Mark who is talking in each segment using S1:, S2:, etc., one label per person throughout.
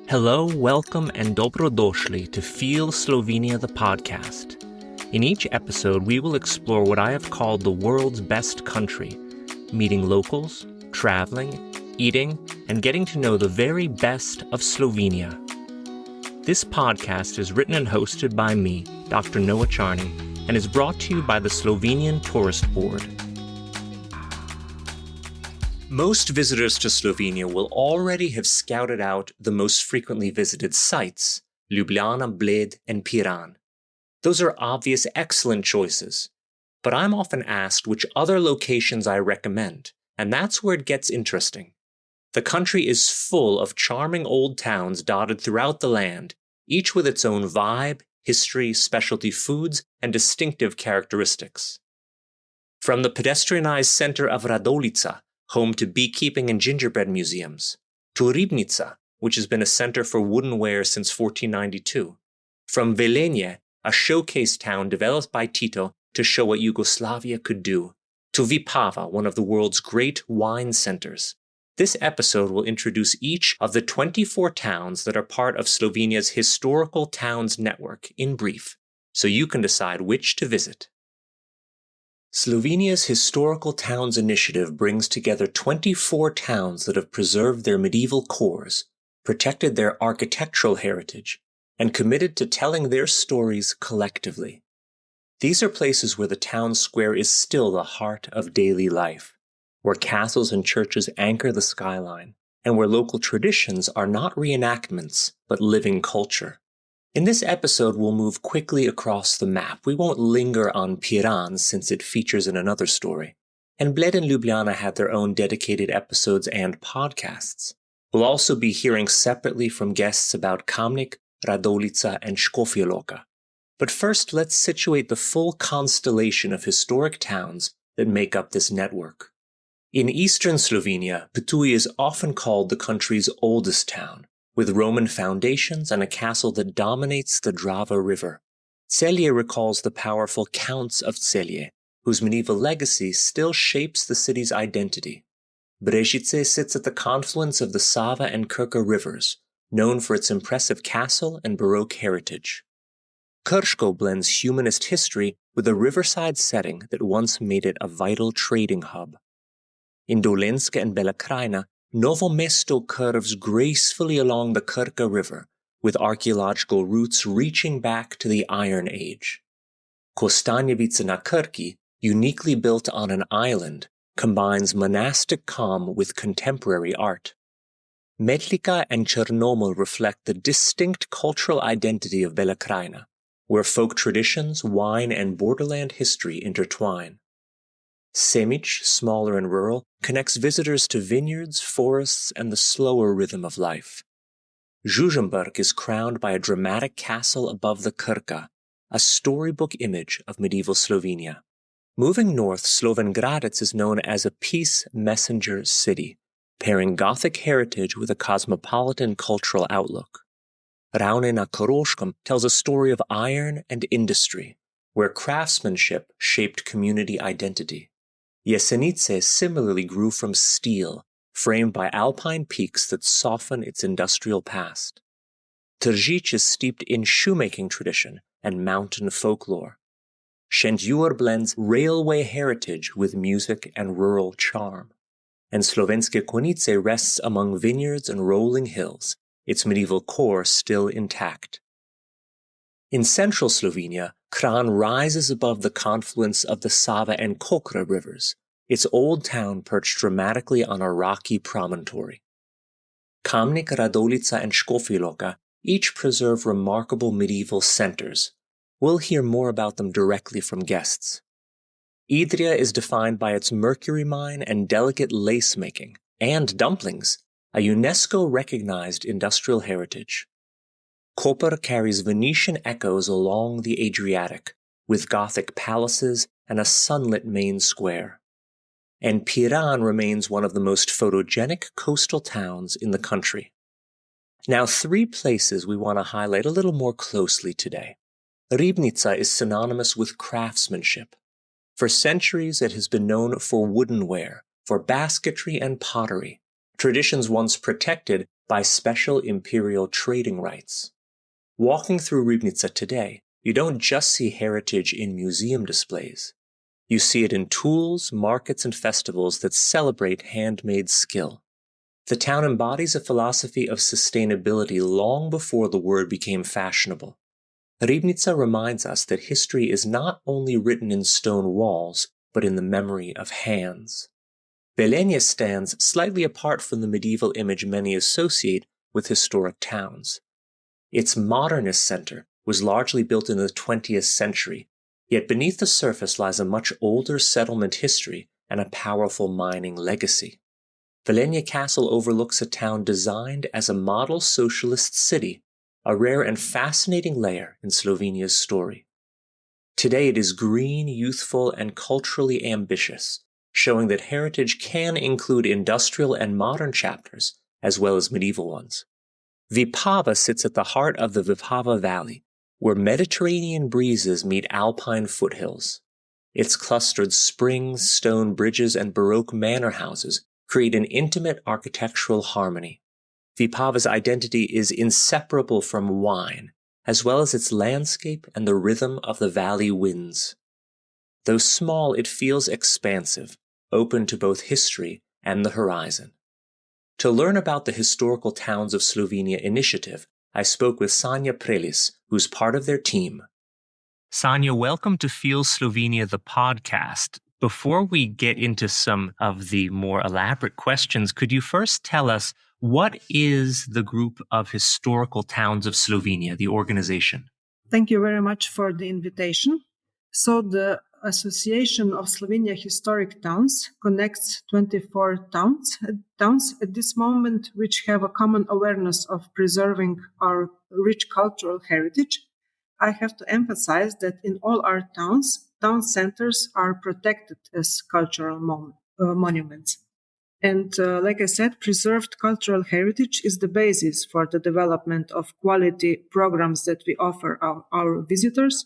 S1: Hello, welcome, and dobrodošli to Feel Slovenia the podcast. In each episode, we will explore what I have called the world's best country, meeting locals, traveling, eating, and getting to know the very best of Slovenia. This podcast is written and hosted by me, Dr. Noah Charney, and is brought to you by the Slovenian Tourist Board. Most visitors to Slovenia will already have scouted out the most frequently visited sites, Ljubljana, Bled, and Piran. Those are obvious, excellent choices. But I'm often asked which other locations I recommend, and that's where it gets interesting. The country is full of charming old towns dotted throughout the land, each with its own vibe, history, specialty foods, and distinctive characteristics. From the pedestrianized center of Radovljica, home to beekeeping and gingerbread museums, to Ribnica, which has been a center for woodenware since 1492, from Velenje, a showcase town developed by Tito to show what Yugoslavia could do, to Vipava, one of the world's great wine centers. This episode will introduce each of the 24 towns that are part of Slovenia's Historical Towns Network in brief, so you can decide which to visit. Slovenia's Historical Towns Initiative brings together 24 towns that have preserved their medieval cores, protected their architectural heritage, and committed to telling their stories collectively. These are places where the town square is still the heart of daily life, where castles and churches anchor the skyline, and where local traditions are not reenactments, but living culture. In this episode, we'll move quickly across the map. We won't linger on Piran since it features in another story. And Bled and Ljubljana had their own dedicated episodes and podcasts. We'll also be hearing separately from guests about Kamnik, Radovljica, and Škofja Loka. But first, let's situate the full constellation of historic towns that make up this network. In eastern Slovenia, Ptuj is often called the country's oldest town, with Roman foundations and a castle that dominates the Drava River. Celje recalls the powerful Counts of Celje, whose medieval legacy still shapes the city's identity. Brežice sits at the confluence of the Sava and Krka rivers, known for its impressive castle and Baroque heritage. Krško blends humanist history with a riverside setting that once made it a vital trading hub. In Dolenjska and Bela Krajina, Novo Mesto curves gracefully along the Krka River, with archaeological roots reaching back to the Iron Age. Kostanjevica na Krki, uniquely built on an island, combines monastic calm with contemporary art. Metlika and Črnomelj reflect the distinct cultural identity of Bela Krajina, where folk traditions, wine, and borderland history intertwine. Semič, smaller and rural, connects visitors to vineyards, forests, and the slower rhythm of life. Žužemberk is crowned by a dramatic castle above the Krka, a storybook image of medieval Slovenia. Moving north, Slovenj Gradec is known as a peace messenger city, pairing Gothic heritage with a cosmopolitan cultural outlook. Ravne na Koroškem tells a story of iron and industry, where craftsmanship shaped community identity. Jesenice similarly grew from steel, framed by alpine peaks that soften its industrial past. Tržič is steeped in shoemaking tradition and mountain folklore. Šentjur blends railway heritage with music and rural charm. And Slovenske Konjice rests among vineyards and rolling hills, its medieval core still intact. In central Slovenia, Kranj rises above the confluence of the Sava and Kokra rivers, its old town perched dramatically on a rocky promontory. Kamnik, Radovljica, and Škofja Loka each preserve remarkable medieval centers. We'll hear more about them directly from guests. Idrija is defined by its mercury mine and delicate lace-making, and dumplings, a UNESCO-recognized industrial heritage. Koper carries Venetian echoes along the Adriatic, with Gothic palaces and a sunlit main square. And Piran remains one of the most photogenic coastal towns in the country. Now, 3 places we want to highlight a little more closely today. Ribnica is synonymous with craftsmanship. For centuries, it has been known for woodenware, for basketry and pottery, traditions once protected by special imperial trading rights. Walking through Ribnica today, you don't just see heritage in museum displays. You see it in tools, markets, and festivals that celebrate handmade skill. The town embodies a philosophy of sustainability long before the word became fashionable. Ribnica reminds us that history is not only written in stone walls, but in the memory of hands. Velenje stands slightly apart from the medieval image many associate with historic towns. Its modernist center was largely built in the 20th century, yet beneath the surface lies a much older settlement history and a powerful mining legacy. Velenje Castle overlooks a town designed as a model socialist city, a rare and fascinating layer in Slovenia's story. Today it is green, youthful, and culturally ambitious, showing that heritage can include industrial and modern chapters, as well as medieval ones. Vipava sits at the heart of the Vipava Valley, where Mediterranean breezes meet alpine foothills. Its clustered springs, stone bridges, and Baroque manor houses create an intimate architectural harmony. Vipava's identity is inseparable from wine, as well as its landscape and the rhythm of the valley winds. Though small, it feels expansive, open to both history and the horizon. To learn about the Historical Towns of Slovenia initiative, I spoke with Sanja Prelis, who's part of their team. Sanja, welcome to Feel Slovenia, the podcast. Before we get into some of the more elaborate questions, could you first tell us what is the group of Historical Towns of Slovenia, the organization?
S2: Thank you very much for the invitation. So the Association of Slovenia Historic Towns connects 24 towns at this moment, which have a common awareness of preserving our rich cultural heritage. I have to emphasize that in all our towns, town centers are protected as cultural monuments. And like I said, preserved cultural heritage is the basis for the development of quality programs that we offer our visitors.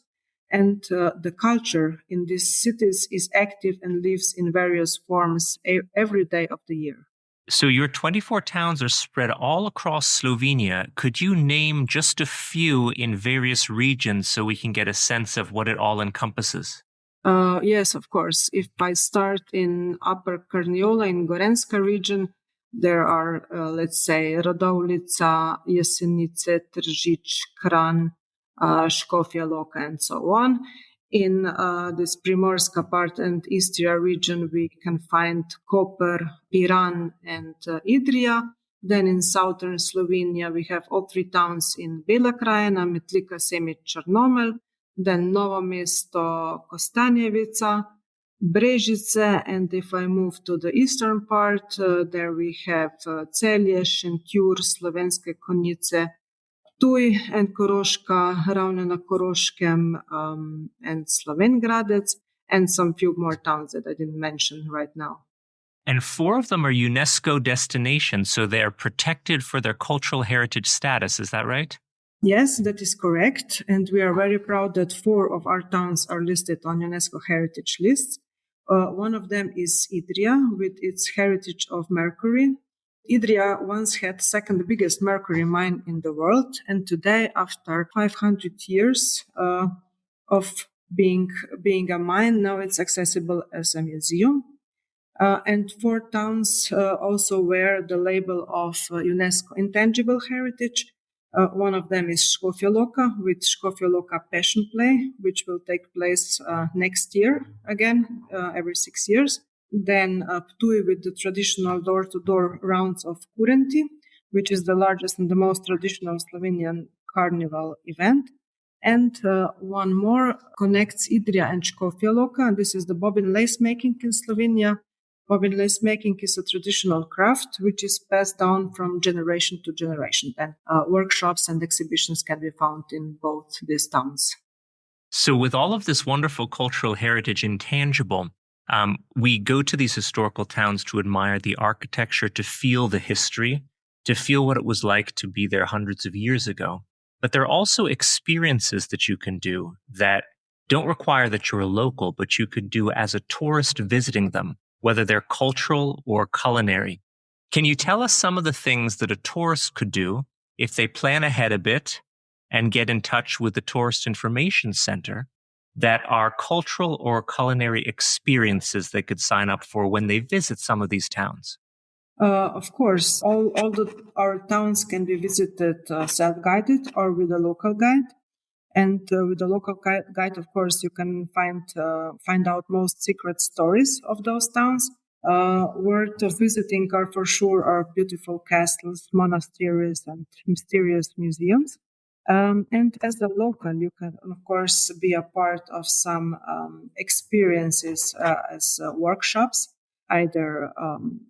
S2: And the culture in these cities is active and lives in various forms every day of the year.
S1: So your 24 towns are spread all across Slovenia. Could you name just a few in various regions so we can get a sense of what it all encompasses?
S2: Yes, of course. If I start in Upper Carniola in Gorenska region, there are, let's say, Radovljica, Jesenice, Tržič, Kranj, Škofja Loka, and so on. In this Primorska part and Idrija region, we can find Koper, Piran, and Idrija. Then in southern Slovenia, we have all three towns in Bela Krajina, Metlika, Semič, Črnomelj, then Novo Mesto, Kostanjevica, Brežice, and if I move to the eastern part, there we have Celje, Šentjur, Slovenske Konjice, Ptuj and Koroška, Ravne na Koroškem, and Slovenj Gradec, and some few more towns that I didn't mention right now.
S1: And 4 of them are UNESCO destinations, so they are protected for their cultural heritage status, is that right?
S2: Yes, that is correct. And we are very proud that 4 of our towns are listed on UNESCO heritage lists. One of them is Idrija, with its heritage of mercury. Idrija once had second biggest mercury mine in the world, and today, after 500 years of being a mine, now it's accessible as a museum. And 4 towns also wear the label of UNESCO Intangible Heritage. One of them is Škofja Loka, with Škofja Loka Passion Play, which will take place next year again, every 6 years. Then Ptuj with the traditional door-to-door rounds of Kurenti, which is the largest and the most traditional Slovenian carnival event. And one more connects Idrija and Škofja Loka, and this is the bobbin lace making in Slovenia. Bobbin lace making is a traditional craft which is passed down from generation to generation. And workshops and exhibitions can be found in both these towns.
S1: So with all of this wonderful cultural heritage intangible, we go to these historical towns to admire the architecture, to feel the history, to feel what it was like to be there hundreds of years ago. But there are also experiences that you can do that don't require that you're a local, but you could do as a tourist visiting them, whether they're cultural or culinary. Can you tell us some of the things that a tourist could do if they plan ahead a bit and get in touch with the Tourist Information Center that are cultural or culinary experiences they could sign up for when they visit some of these towns?
S2: Of course, our towns can be visited self-guided or with a local guide. And with the local guide, of course, you can find out most secret stories of those towns. Worth of visiting are for sure our beautiful castles, monasteries, and mysterious museums. And as a local, you can, of course, be a part of some experiences as workshops, either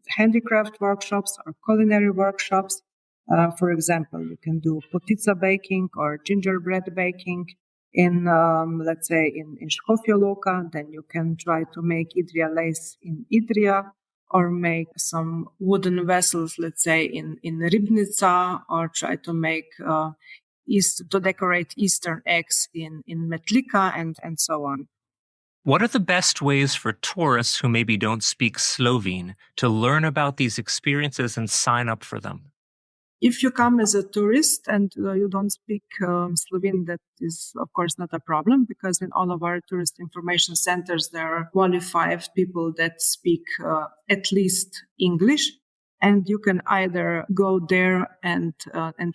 S2: handicraft workshops or culinary workshops. For example, you can do potica baking or gingerbread baking in, let's say, in Škofja Loka. Then you can try to make Idrija lace in Idrija, or make some wooden vessels, let's say, in Ribnica, or try to make to decorate Eastern eggs in Metlika, and so on.
S1: What are the best ways for tourists who maybe don't speak Slovene to learn about these experiences and sign up for them?
S2: If you come as a tourist and you don't speak Slovene, that is, of course, not a problem, because in all of our tourist information centers, there are qualified people that speak at least English. And you can either go there and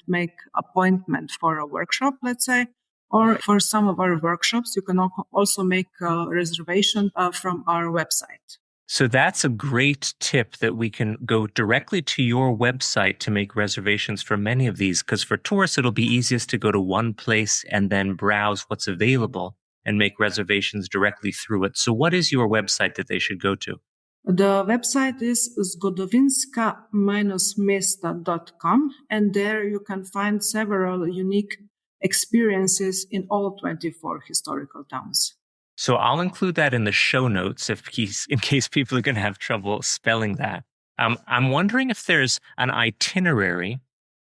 S2: make appointment for a workshop, let's say, or for some of our workshops, you can also make a reservation from our website.
S1: So that's a great tip, that we can go directly to your website to make reservations for many of these, because for tourists, it'll be easiest to go to one place and then browse what's available and make reservations directly through it. So what is your website that they should go to?
S2: The website is zgodovinska-mesta.com, and there you can find several unique experiences in all 24 historical towns.
S1: So I'll include that in the show notes in case people are going to have trouble spelling that. I'm wondering if there's an itinerary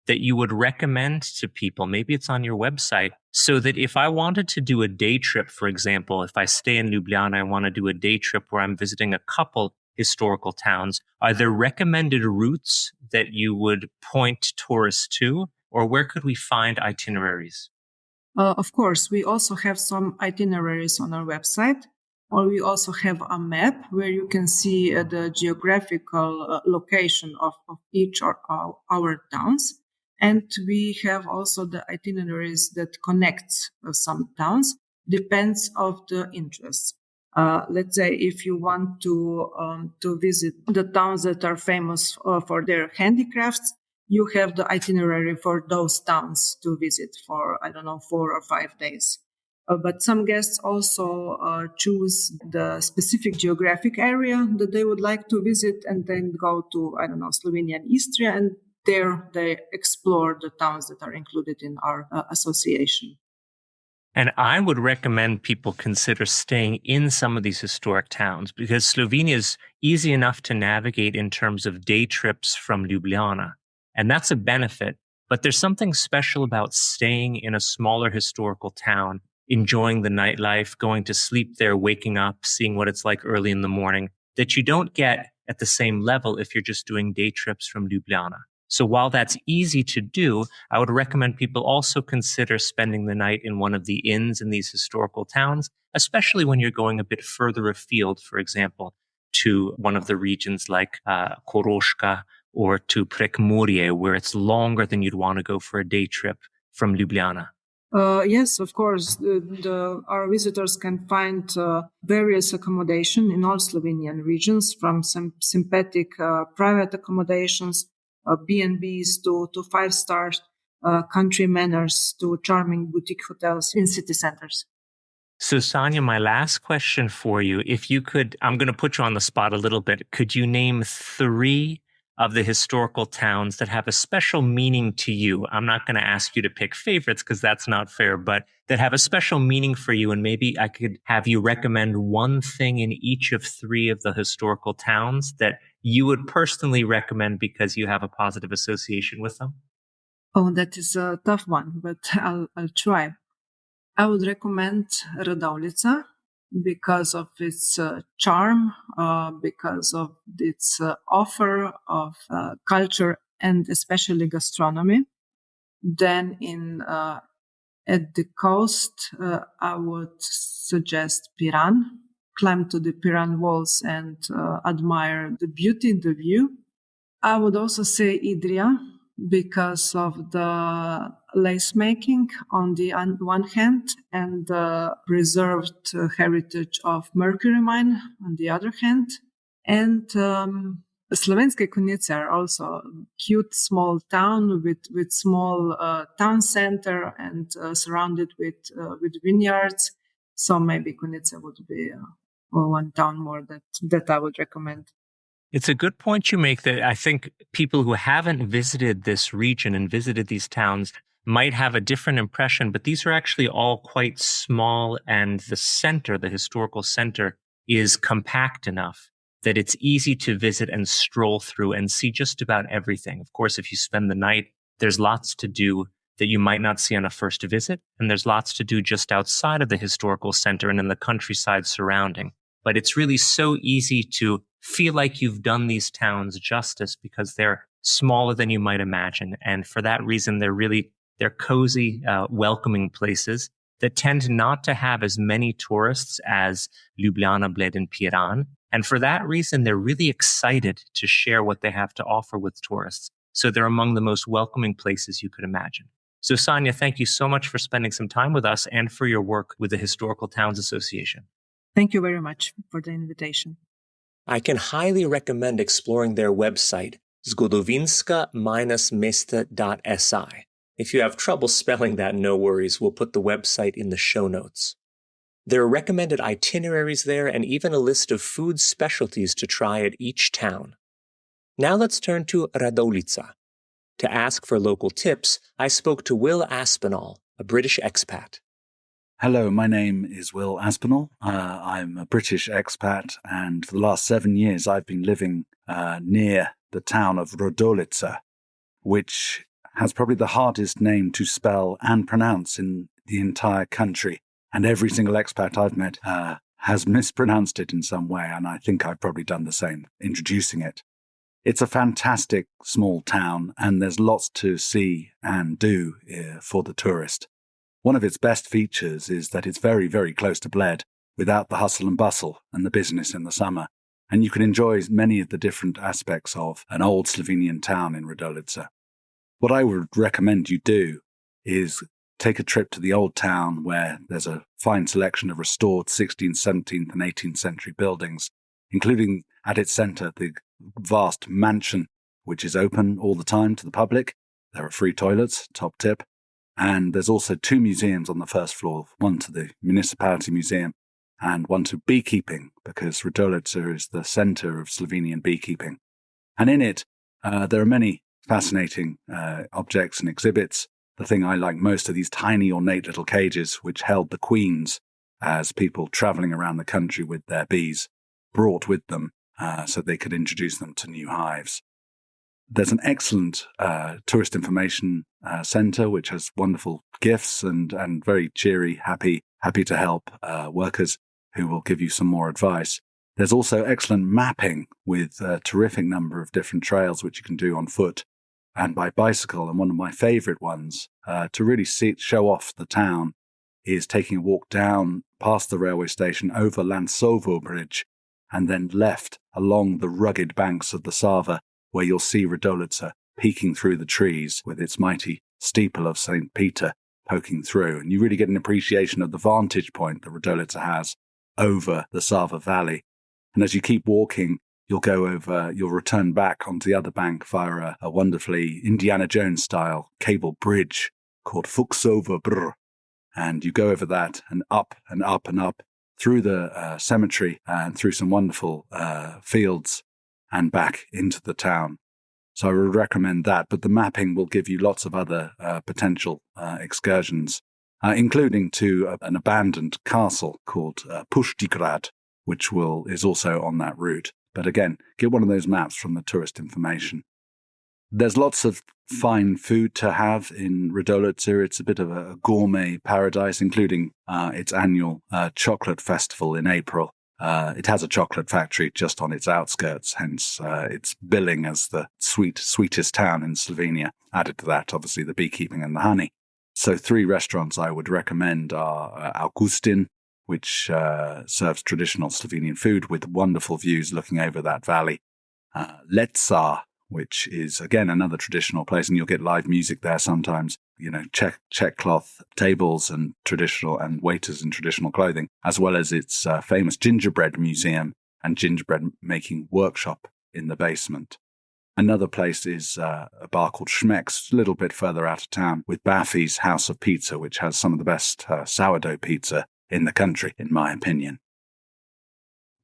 S1: that you would recommend to people. Maybe it's on your website, so that if I wanted to do a day trip, for example, if I stay in Ljubljana, I want to do a day trip where I'm visiting a couple historical towns, are there recommended routes that you would point tourists to, or where could we find itineraries?
S2: Of course, we also have some itineraries on our website, or we also have a map where you can see the geographical location of each of our towns. And we have also the itineraries that connect some towns, depends of the interests. Let's say if you want to visit the towns that are famous for their handicrafts, you have the itinerary for those towns to visit for, 4 or 5 days. But some guests also choose the specific geographic area that they would like to visit, and then go to, Slovenia and Istria, and there they explore the towns that are included in our association.
S1: And I would recommend people consider staying in some of these historic towns, because Slovenia is easy enough to navigate in terms of day trips from Ljubljana. And that's a benefit. But there's something special about staying in a smaller historical town, enjoying the nightlife, going to sleep there, waking up, seeing what it's like early in the morning, that you don't get at the same level if you're just doing day trips from Ljubljana. So while that's easy to do, I would recommend people also consider spending the night in one of the inns in these historical towns, especially when you're going a bit further afield, for example, to one of the regions like Koroška, or to Prekmurje, where it's longer than you'd want to go for a day trip from Ljubljana.
S2: Yes, of course. Our visitors can find various accommodation in all Slovenian regions, from some sympathetic private accommodations, B&Bs to 5-star country manors, to charming boutique hotels in city centers.
S1: So, Sonia, my last question for you, if you could, I'm going to put you on the spot a little bit. Could you name 3 of the historical towns that have a special meaning to you? I'm not going to ask you to pick favorites, because that's not fair, but that have a special meaning for you. And maybe I could have you recommend one thing in each of 3 of the historical towns that you would personally recommend because you have a positive association with them.
S2: Oh, that is a tough one, but I'll try. I would recommend Radovljica, because of its charm, because of its offer of culture and especially gastronomy. Then at the coast, I would suggest Piran. Climb to the Piran walls and admire the beauty, the view. I would also say Idrija because of the lace making on the one hand and the preserved heritage of mercury mine on the other hand. And Slovenske Konjice are also a cute small town with small town center and surrounded with vineyards. So maybe Konjice would be one town more that I would recommend.
S1: It's a good point you make that I think people who haven't visited this region and visited these towns might have a different impression, but these are actually all quite small, and the center, the historical center, is compact enough that it's easy to visit and stroll through and see just about everything. Of course, if you spend the night, there's lots to do that you might not see on a first visit, and there's lots to do just outside of the historical center and in the countryside surrounding. But it's really so easy to feel like you've done these towns justice because they're smaller than you might imagine. And for that reason, they're cozy, welcoming places that tend not to have as many tourists as Ljubljana, Bled, and Piran. And for that reason, they're really excited to share what they have to offer with tourists. So they're among the most welcoming places you could imagine. So Sanja, thank you so much for spending some time with us and for your work with the Historical Towns Association.
S2: Thank you very much for the invitation.
S1: I can highly recommend exploring their website, zgodovinska-mesta.si. If you have trouble spelling that, no worries, we'll put the website in the show notes. There are recommended itineraries there and even a list of food specialties to try at each town. Now let's turn to Radovljica. To ask for local tips, I spoke to Will Aspinall, a British expat.
S3: Hello, my name is Will Aspinall. I'm a British expat, and for the last 7 years I've been living near the town of Radovljica, which has probably the hardest name to spell and pronounce in the entire country. And every single expat I've met has mispronounced it in some way, and I think I've probably done the same introducing it. It's a fantastic small town, and there's lots to see and do for the tourist. One of its best features is that it's very, very close to Bled, without the hustle and bustle and the business in the summer. And you can enjoy many of the different aspects of an old Slovenian town in Radovljica. What I would recommend you do is take a trip to the old town where there's a fine selection of restored 16th, 17th and 18th century buildings, including at its centre the vast mansion, which is open all the time to the public. There are free toilets, top tip. And there's also 2 museums on the first floor, one to the Municipality Museum and one to beekeeping, because Radovljica is the centre of Slovenian beekeeping. And in it, there are many fascinating objects and exhibits. The thing I like most are these tiny ornate little cages which held the queens as people travelling around the country with their bees brought with them so they could introduce them to new hives. There's an excellent tourist information centre which has wonderful gifts and very cheery, happy to help workers who will give you some more advice. There's also excellent mapping with a terrific number of different trails which you can do on foot and by bicycle. And one of my favourite ones to really show off the town is taking a walk down past the railway station over Lansovo Bridge and then left along the rugged banks of the Sava, where you'll see Radovljica peeking through the trees with its mighty steeple of St. Peter poking through. And you really get an appreciation of the vantage point that Radovljica has over the Sava Valley. And as you keep walking, you'll return back onto the other bank via a wonderfully Indiana Jones-style cable bridge called Fuchsova Brr. And you go over that and up and up and up through the cemetery and through some wonderful fields and back into the town. So I would recommend that, but the mapping will give you lots of other potential excursions, including to an abandoned castle called Pushtigrad, which is also on that route. But again, get one of those maps from the tourist information. There's lots of fine food to have in Radovljica. It's a bit of a gourmet paradise, including its annual chocolate festival in April. It has a chocolate factory just on its outskirts, hence its billing as the sweetest town in Slovenia. Added to that, obviously, the beekeeping and the honey. So 3 restaurants I would recommend are Augustin, which serves traditional Slovenian food with wonderful views looking over that valley. Letza, which is, again, another traditional place, and you'll get live music there sometimes. You know, check cloth tables and waiters in traditional clothing, as well as its famous gingerbread museum and gingerbread making workshop in the basement. Another place is a bar called Schmeck's, a little bit further out of town, with Baffy's House of Pizza, which has some of the best sourdough pizza in the country, in my opinion.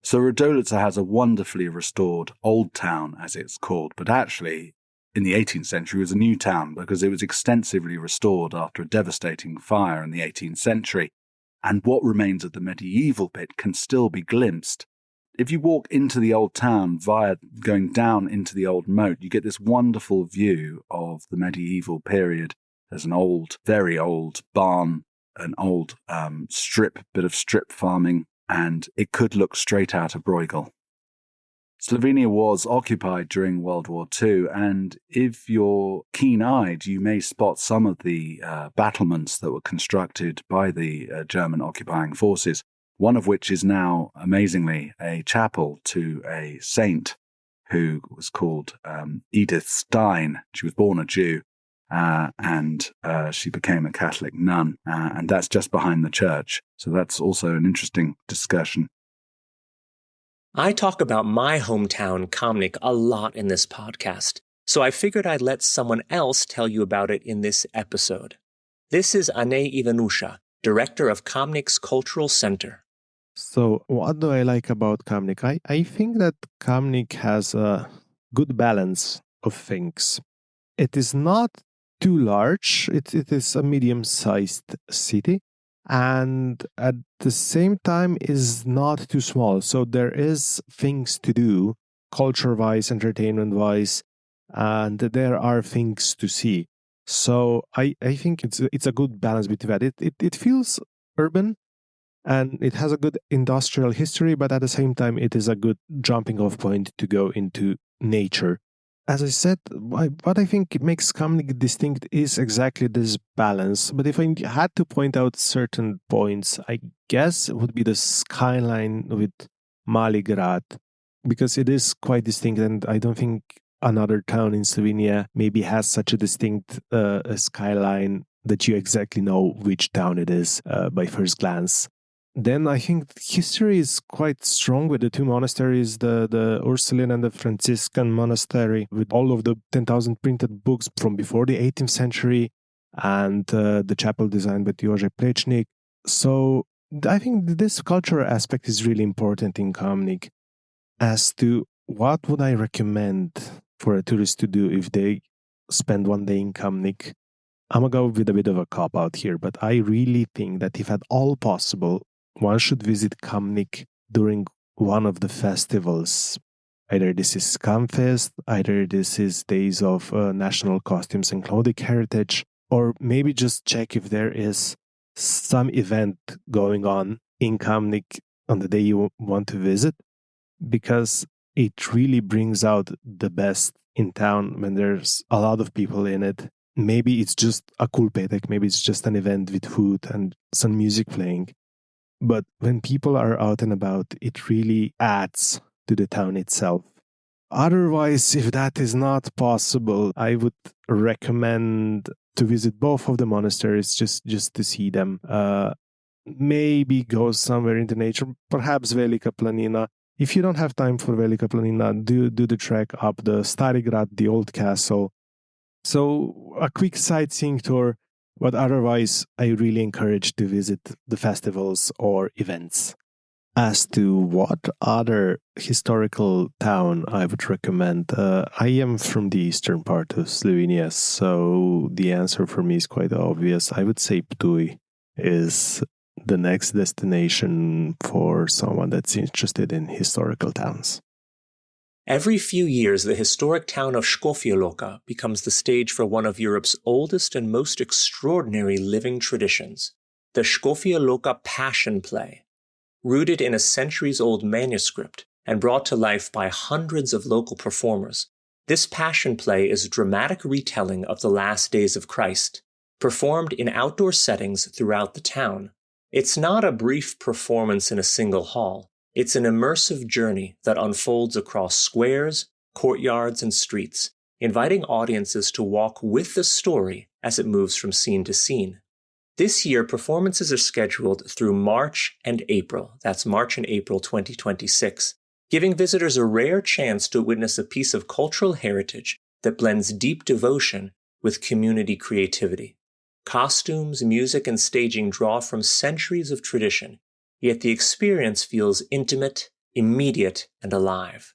S3: So Radovljica has a wonderfully restored old town, as it's called, but actually in the 18th century was a new town because it was extensively restored after a devastating fire in the 18th century, and what remains of the medieval bit can still be glimpsed. If you walk into the old town via going down into the old moat, you get this wonderful view of the medieval period. There's an old, very old barn, an old bit of strip farming, and it could look straight out of Bruegel. Slovenia was occupied during World War II, and if you're keen-eyed, you may spot some of the battlements that were constructed by the German occupying forces, one of which is now, amazingly, a chapel to a saint who was called Edith Stein. She was born a Jew, and she became a Catholic nun, and that's just behind the church. So that's also an interesting discussion.
S1: I talk about my hometown, Kamnik, a lot in this podcast, so I figured I'd let someone else tell you about it in this episode. This is Ane Ivanusha, director of Kamnik's Cultural Center.
S4: So what do I like about Kamnik? I think that Kamnik has a good balance of things. It is not too large. It is a medium-sized city, and at the same time is not too small. So there is things to do, culture-wise, entertainment-wise, and there are things to see. So I think it's a good balance between that. It feels urban, and it has a good industrial history, but at the same time, it is a good jumping off point to go into nature. As I said, what I think makes Kamnik distinct is exactly this balance. But if I had to point out certain points, I guess it would be the skyline with Mali Grad, because it is quite distinct, and I don't think another town in Slovenia maybe has such a distinct skyline that you exactly know which town it is by first glance. Then I think history is quite strong with the 2 monasteries, the Ursuline and the Franciscan monastery, with all of the 10,000 printed books from before the 18th century, and the chapel designed by Jože Plečnik. So I think this cultural aspect is really important in Kamnik. As to what would I recommend for a tourist to do if they spend one day in Kamnik, I'm going to go with a bit of a cop-out here, but I really think that if at all possible, one should visit Kamnik during one of the festivals. Either this is Kamfest, either this is Days of National Costumes and Clothing Heritage, or maybe just check if there is some event going on in Kamnik on the day you want to visit, because it really brings out the best in town when there's a lot of people in it. Maybe it's just a cool petek, maybe it's just an event with food and some music playing. But when people are out and about, it really adds to the town itself. Otherwise, if that is not possible, I would recommend to visit both of the monasteries just to see them. Maybe go somewhere in the nature, perhaps Velika Planina. If you don't have time for Velika Planina, do the trek up the Stari Grad, the old castle. So a quick sightseeing tour. But otherwise, I really encourage to visit the festivals or events. As to what other historical town I would recommend, I am from the eastern part of Slovenia, so the answer for me is quite obvious. I would say Ptuj is the next destination for someone that's interested in historical towns.
S1: Every few years, the historic town of Škofja Loka becomes the stage for one of Europe's oldest and most extraordinary living traditions, the Škofja Loka Passion Play. Rooted in a centuries-old manuscript and brought to life by hundreds of local performers, this Passion Play is a dramatic retelling of the last days of Christ, performed in outdoor settings throughout the town. It's not a brief performance in a single hall. It's an immersive journey that unfolds across squares, courtyards, and streets, inviting audiences to walk with the story as it moves from scene to scene. This year, performances are scheduled through March and April. That's March and April 2026, giving visitors a rare chance to witness a piece of cultural heritage that blends deep devotion with community creativity. Costumes, music, and staging draw from centuries of tradition, yet the experience feels intimate, immediate, and alive.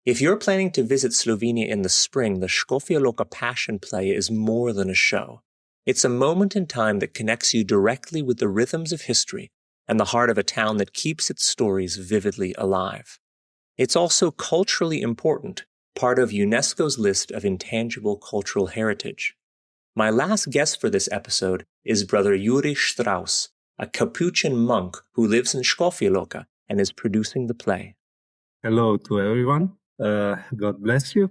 S1: If you're planning to visit Slovenia in the spring, the Škofja Loka Passion Play is more than a show. It's a moment in time that connects you directly with the rhythms of history and the heart of a town that keeps its stories vividly alive. It's also culturally important, part of UNESCO's list of intangible cultural heritage. My last guest for this episode is Brother Juri Strauss, a Capuchin monk who lives in Škofja Loka and is producing the play.
S5: Hello to everyone. God bless you.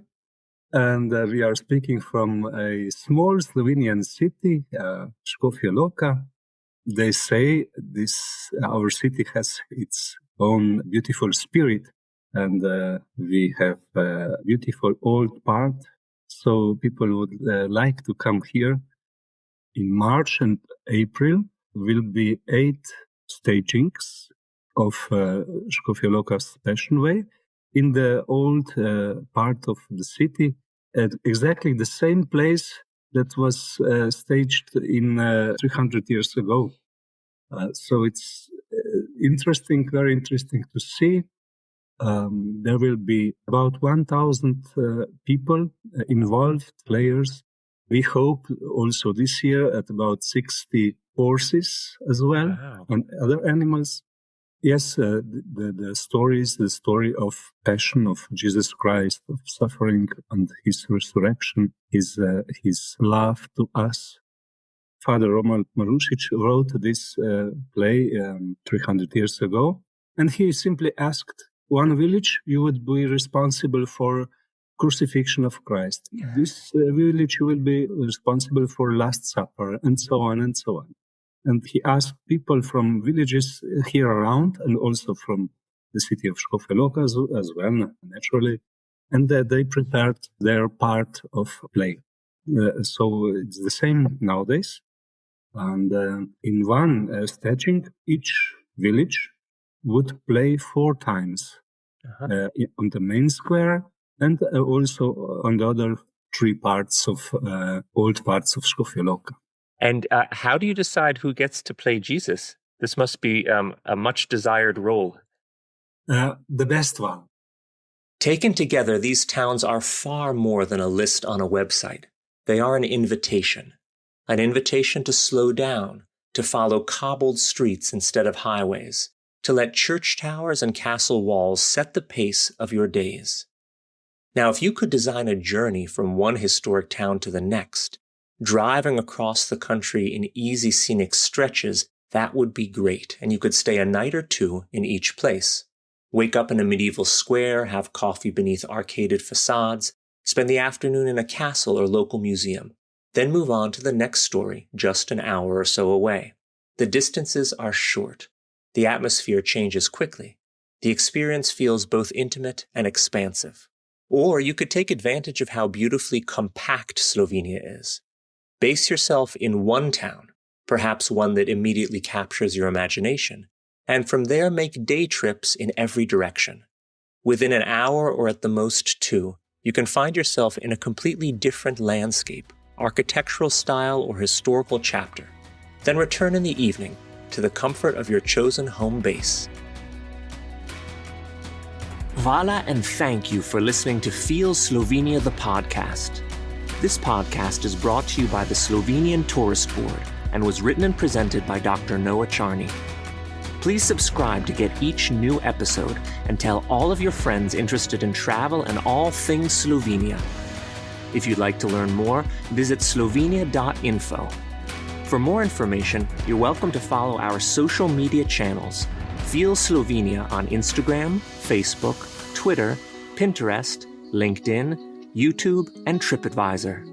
S5: And we are speaking from a small Slovenian city, Škofja Loka. They say our city has its own beautiful spirit, and we have a beautiful old part. So people would like to come here. In March and April will be 8 stagings of Škofja Loka's Passion Way in the old part of the city, at exactly the same place that was staged in 300 years ago. So it's interesting, very interesting to see. There will be about 1,000 people involved, players. We hope also this year at about 60 horses as well,
S1: Wow.
S5: And other animals. Yes, the story of passion of Jesus Christ, of suffering and his resurrection, his love to us. Father Roman Marušić wrote this play 300 years ago, and he simply asked, one village, you would be responsible for crucifixion of Christ. This village, you will be responsible for Last Supper, and so on and so on. And he asked people from villages here around and also from the city of Škofja Loka as well, naturally, and they prepared their part of play. So it's the same nowadays. And in one staging, each village would play 4 times on the main square and also on the other 3 parts of old parts of Škofja Loka.
S1: And how do you decide who gets to play Jesus? This must be a much desired role.
S5: The best one.
S1: Taken together, these towns are far more than a list on a website. They are an invitation to slow down, to follow cobbled streets instead of highways, to let church towers and castle walls set the pace of your days. Now, if you could design a journey from one historic town to the next, driving across the country in easy scenic stretches, that would be great, and you could stay a night or 2 in each place. Wake up in a medieval square, have coffee beneath arcaded facades, spend the afternoon in a castle or local museum, then move on to the next story, just an hour or so away. The distances are short. The atmosphere changes quickly. The experience feels both intimate and expansive. Or you could take advantage of how beautifully compact Slovenia is. Base yourself in one town, perhaps one that immediately captures your imagination, and from there make day trips in every direction. Within an hour or at the most 2, you can find yourself in a completely different landscape, architectural style, or historical chapter. Then return in the evening to the comfort of your chosen home base. Hvala and thank you for listening to Feel Slovenia the podcast. This podcast is brought to you by the Slovenian Tourist Board and was written and presented by Dr. Noah Charney. Please subscribe to get each new episode and tell all of your friends interested in travel and all things Slovenia. If you'd like to learn more, visit slovenia.info. For more information, you're welcome to follow our social media channels. Feel Slovenia on Instagram, Facebook, Twitter, Pinterest, LinkedIn, YouTube, and TripAdvisor.